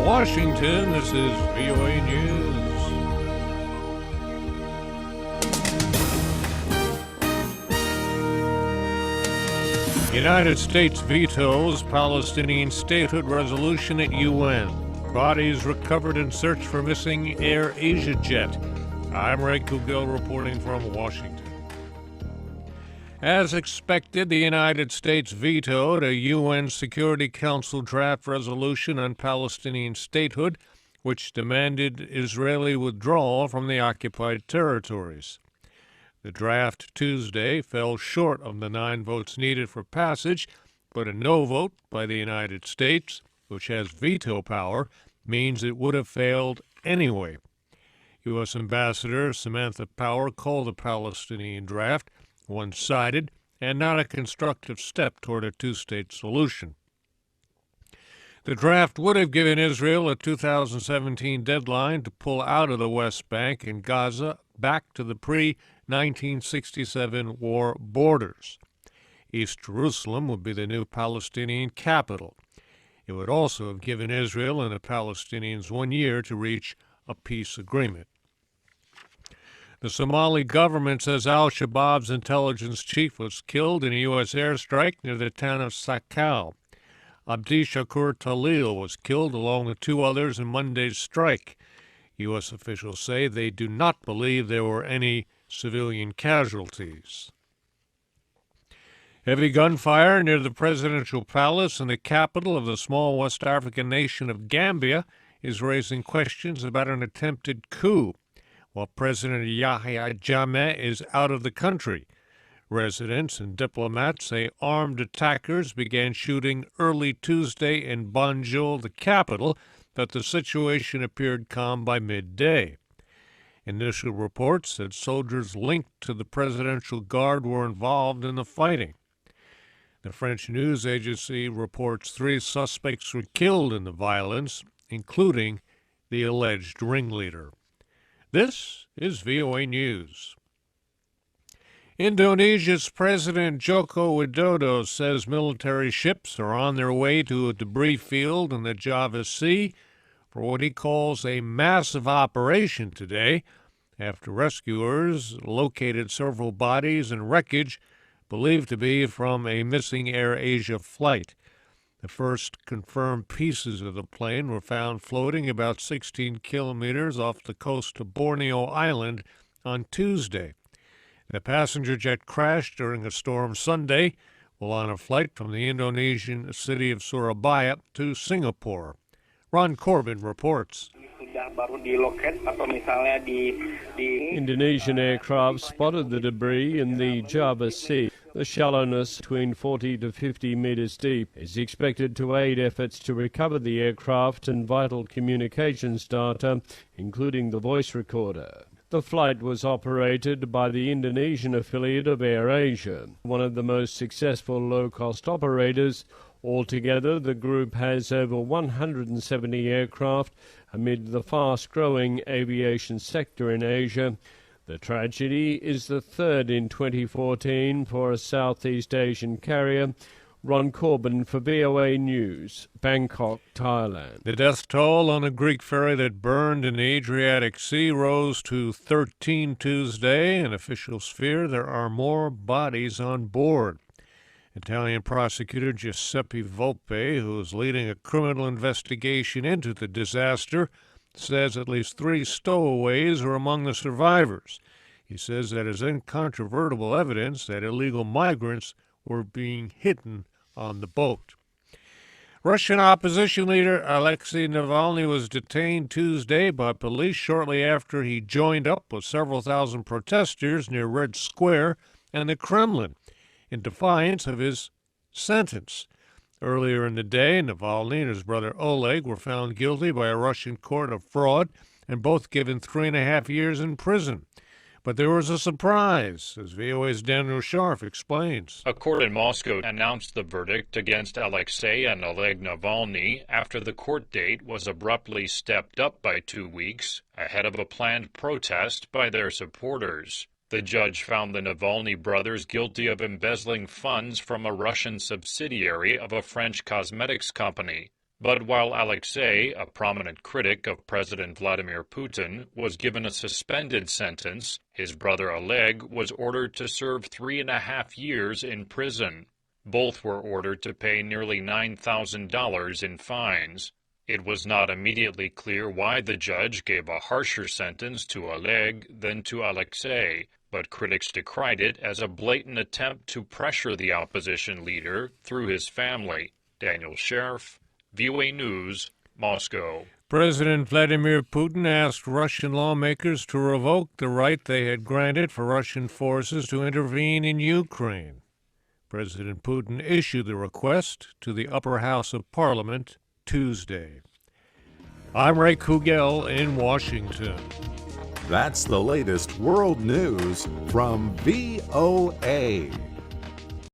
Washington, this is VOA News. United States vetoes Palestinian statehood resolution at UN. Bodies recovered in search for missing AirAsia jet. I'm Ray Kouguell reporting from Washington. As expected, the United States vetoed a UN Security Council draft resolution on Palestinian statehood, which demanded Israeli withdrawal from the occupied territories. The draft Tuesday fell short of the 9 votes needed for passage, but a no vote by the United States, which has veto power, means it would have failed anyway. U.S. Ambassador Samantha Power called the Palestinian draft one-sided and not a constructive step toward a two-state solution. The draft would have given Israel a 2017 deadline to pull out of the West Bank and Gaza back to the pre-1967 war borders. East Jerusalem would be the new Palestinian capital. It would also have given Israel and the Palestinians 1 year to reach a peace agreement. The Somali government says al-Shabaab's intelligence chief was killed in a U.S. airstrike near the town of Sakal. Abdi Shakur Talil was killed along with 2 others in Monday's strike. U.S. officials say they do not believe there were any civilian casualties. Heavy gunfire near the presidential palace in the capital of the small West African nation of Gambia is raising questions about an attempted coup, while President Yahya Jammeh is out of the country. Residents and diplomats say armed attackers began shooting early Tuesday in Banjul, the capital, but the situation appeared calm by midday. Initial reports said soldiers linked to the Presidential Guard were involved in the fighting. The French news agency reports 3 suspects were killed in the violence, including the alleged ringleader. This is VOA News. Indonesia's President Joko Widodo says military ships are on their way to a debris field in the Java Sea for what he calls a massive operation today, after rescuers located several bodies and wreckage believed to be from a missing AirAsia flight. The first confirmed pieces of the plane were found floating about 16 kilometers off the coast of Borneo Island on Tuesday. The passenger jet crashed during a storm Sunday while on a flight from the Indonesian city of Surabaya to Singapore. Ron Corbin reports. Indonesian aircraft spotted the debris in the Java Sea. The shallowness, between 40 to 50 meters deep, is expected to aid efforts to recover the aircraft and vital communications data, including the voice recorder. The flight was operated by the Indonesian affiliate of AirAsia, one of the most successful low-cost operators. Altogether, the group has over 170 aircraft amid the fast-growing aviation sector in Asia. The tragedy is the third in 2014 for a Southeast Asian carrier. Ron Corbin for VOA News, Bangkok, Thailand. The death toll on a Greek ferry that burned in the Adriatic Sea rose to 13 Tuesday, and officials fear there are more bodies on board. Italian prosecutor Giuseppe Volpe, who is leading a criminal investigation into the disaster, says at least 3 stowaways are among the survivors. He says that is incontrovertible evidence that illegal migrants were being hidden on the boat. Russian opposition leader Alexei Navalny was detained Tuesday by police shortly after he joined up with several thousand protesters near Red Square and the Kremlin in defiance of his sentence. Earlier in the day, Navalny and his brother Oleg were found guilty by a Russian court of fraud and both given 3.5 years in prison. But there was a surprise, as VOA's Daniel Scharf explains. A court in Moscow announced the verdict against Alexei and Oleg Navalny after the court date was abruptly stepped up by 2 weeks ahead of a planned protest by their supporters. The judge found the Navalny brothers guilty of embezzling funds from a Russian subsidiary of a French cosmetics company. But while Alexei, a prominent critic of President Vladimir Putin, was given a suspended sentence, his brother Oleg was ordered to serve 3.5 years in prison. Both were ordered to pay nearly $9,000 in fines. It was not immediately clear why the judge gave a harsher sentence to Oleg than to Alexei, but critics decried it as a blatant attempt to pressure the opposition leader through his family. Daniel Scherf, VOA News, Moscow. President Vladimir Putin asked Russian lawmakers to revoke the right they had granted for Russian forces to intervene in Ukraine. President Putin issued the request to the upper house of Parliament Tuesday. I'm Ray Kouguell in Washington. That's the latest world news from VOA.